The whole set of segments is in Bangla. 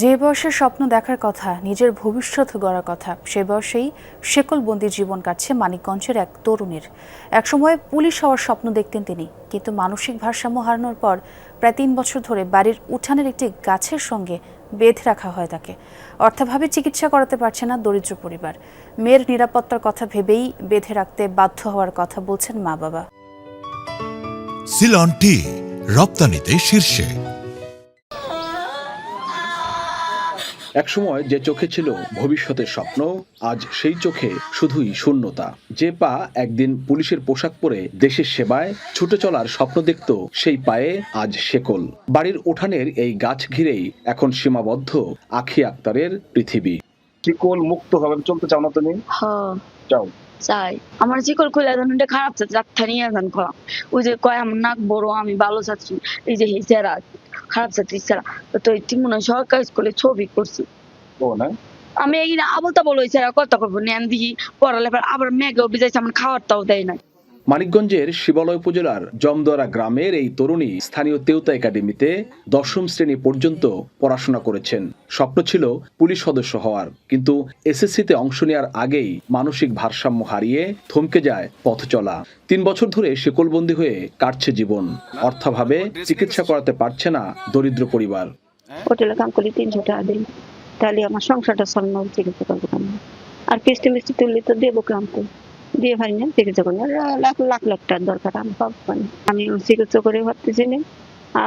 যে বয়সে স্বপ্ন দেখার কথা, নিজের ভবিষ্যৎ গড়ার কথা, সে বয়সেই শেকলবন্দি জীবন কাটছে মানিকগঞ্জের এক তরুণীর। একসময় পুলিশ হওয়ার স্বপ্ন দেখতেন তিনি, কিন্তু মানসিক ভারসাম্য হারানোর পর প্রায় 3 বছর ধরে বাড়ির উঠানের একটি গাছের সঙ্গে বেঁধে রাখা হয় তাকে। অর্থাভাবে চিকিৎসা করাতে পারছে না দরিদ্র পরিবার। মেয়ের নিরাপত্তার কথা ভেবেই বেঁধে রাখতে বাধ্য হওয়ার কথা বলছেন মা বাবা। সিলন টি রপ্তানিতে শীর্ষে। একসময় যে চোখে ছিল ভবিষ্যতের স্বপ্ন, আজ সেই চোখে শুধুই শূন্যতা। যে পা একদিন পুলিশের পোশাক পরে দেশের সেবায় ছুটে চলার স্বপ্ন দেখত, সেই পায়ে আজ শেকল। বাড়ির উঠানের এই গাছ ঘিরেই এখন সীমাবদ্ধ আখি আক্তারের পৃথিবী। শিকল মুক্ত ভাবে চলতে চাও না তুমি? চাও। চাই আমার শিকল খুলে এখন খারাপ যাত্রা নিয়ে এখন খোলা। ওই যে কয় আমার নাক বড়, আমি ভালো ছাত্রী, এই যে হিসেরা খারাপ ছাত্রী ছাড়া তো এটি মনে হয় সরকারি স্কুলে ছবি করছি। ও না, আমি এই আবল তাবল হয়েছে কত করবো নেন দিই পড়ালেখা, আবার মেঘেও বিজাইছে, আমার খাওয়ারটাও দেয় না। মানিকগঞ্জের শিবালয় উপজেলার জমদরা গ্রামের এই তরুণী স্থানীয় তেওতা একাডেমিতে 10ম শ্রেণী পর্যন্ত পড়াশোনা করেছেন। স্বপ্ন ছিল পুলিশ সদস্য হওয়ার, কিন্তু এসএসসিতে অংশ নেওয়ার আগেই মানসিক ভারসাম্য হারিয়ে থমকে যায় পথ চলা। 3 বছর ধরে শেকলবন্দি হয়ে কাটছে জীবন। অর্থাভাবে চিকিৎসা করাতে পারছে না দরিদ্র পরিবার। হোটেলে কাম করি 300 টাকা দিই, তাহলে আমার সংসারটা চালানো, চিকিৎসা করবো কেন? আর কিস্তি মিস্তি তুললে তো দেবো ক্লান্ত, দিয়ে পারি না চিকিৎসা করি না। লাখ লাখ লাখ টাকার দরকার, আমি পাবো পারি। আমি চিকিৎসা করে ভাবতেছি না।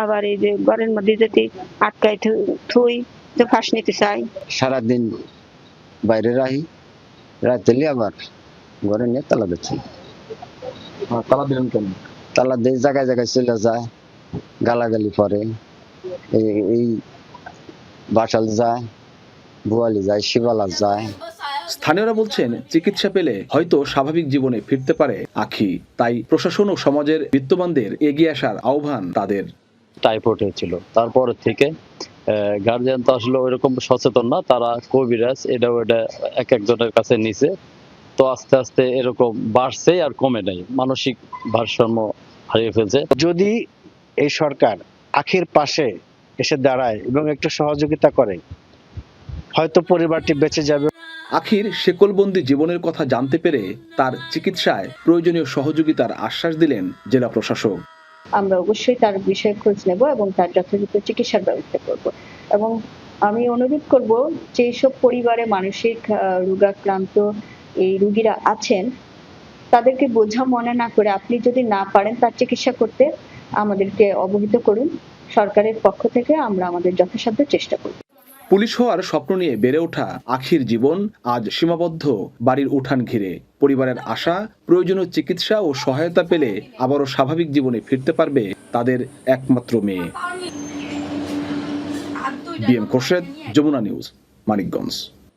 আবার এই যে ঘরের মধ্যে যদি আটকায় থুই তো ফাঁস নিতে চাই। সারাদিন বাইরে রাহি, রাতে আবার ঘরে নিয়ে তালা দিচ্ছি। তালা দিলেন কেন? তালা দিয়ে জায়গায় জায়গায় চলে যায়, গালাগালি করে। এই বাসাল যায়, বুয়ালি যায়, শিবালা যায়। স্থানীয়রা বলছেন, চিকিৎসা পেলে হয়তো স্বাভাবিক জীবনে ফিরতে পারে আখি। তাই প্রশাসন ও সমাজের বিত্তবানদের এগিয়ে আসার আহ্বান তাদের। টাইফয়েড হয়েছিল, তারপর থেকে গার্জিয়ান তো আসলে ওইরকম সচেতন না, তারা কবিরাজ এটা ওটা এক একজনের কাছে নিছে, তো আস্তে আস্তে এরকম বাড়ছে আর কমে নাই, মানসিক ভারসাম্য হারিয়ে ফেলছে। যদি এই সরকার আখির পাশে এসে দাঁড়ায় এবং একটু সহযোগিতা করে, হয়তো পরিবারটি বেঁচে যাবে। আখির শেকলবন্দি জীবনের কথা জানতে পেরে তার চিকিৎসায় প্রয়োজনীয় সহযোগিতার আশ্বাস দিলেন জেলা প্রশাসক। আমরা অবশ্যই তার বিষয়ে খোঁজ নেব এবং তার যথাযথ চিকিৎসার ব্যবস্থা করব। এবং আমি অনুরোধ করব যে সব পরিবারে মানসিক রোগাক্রান্ত এই রোগীরা আছেন, তাদেরকে বোঝা মনে না করে আপনি যদি না পারেন তার চিকিৎসা করতে আমাদেরকে অবহিত করুন। সরকারের পক্ষ থেকে আমরা আমাদের যথাসাধ্য চেষ্টা করব। পুলিশ হওয়ার স্বপ্ন নিয়ে বেড়ে ওঠা আখির জীবন আজ সীমাবদ্ধ বাড়ির উঠান ঘিরে। পরিবারের আশা, প্রয়োজনীয় চিকিৎসা ও সহায়তা পেলে আবারও স্বাভাবিক জীবনে ফিরতে পারবে তাদের একমাত্র মেয়ে। B M Khorshed, Jamuna news, Manikganj.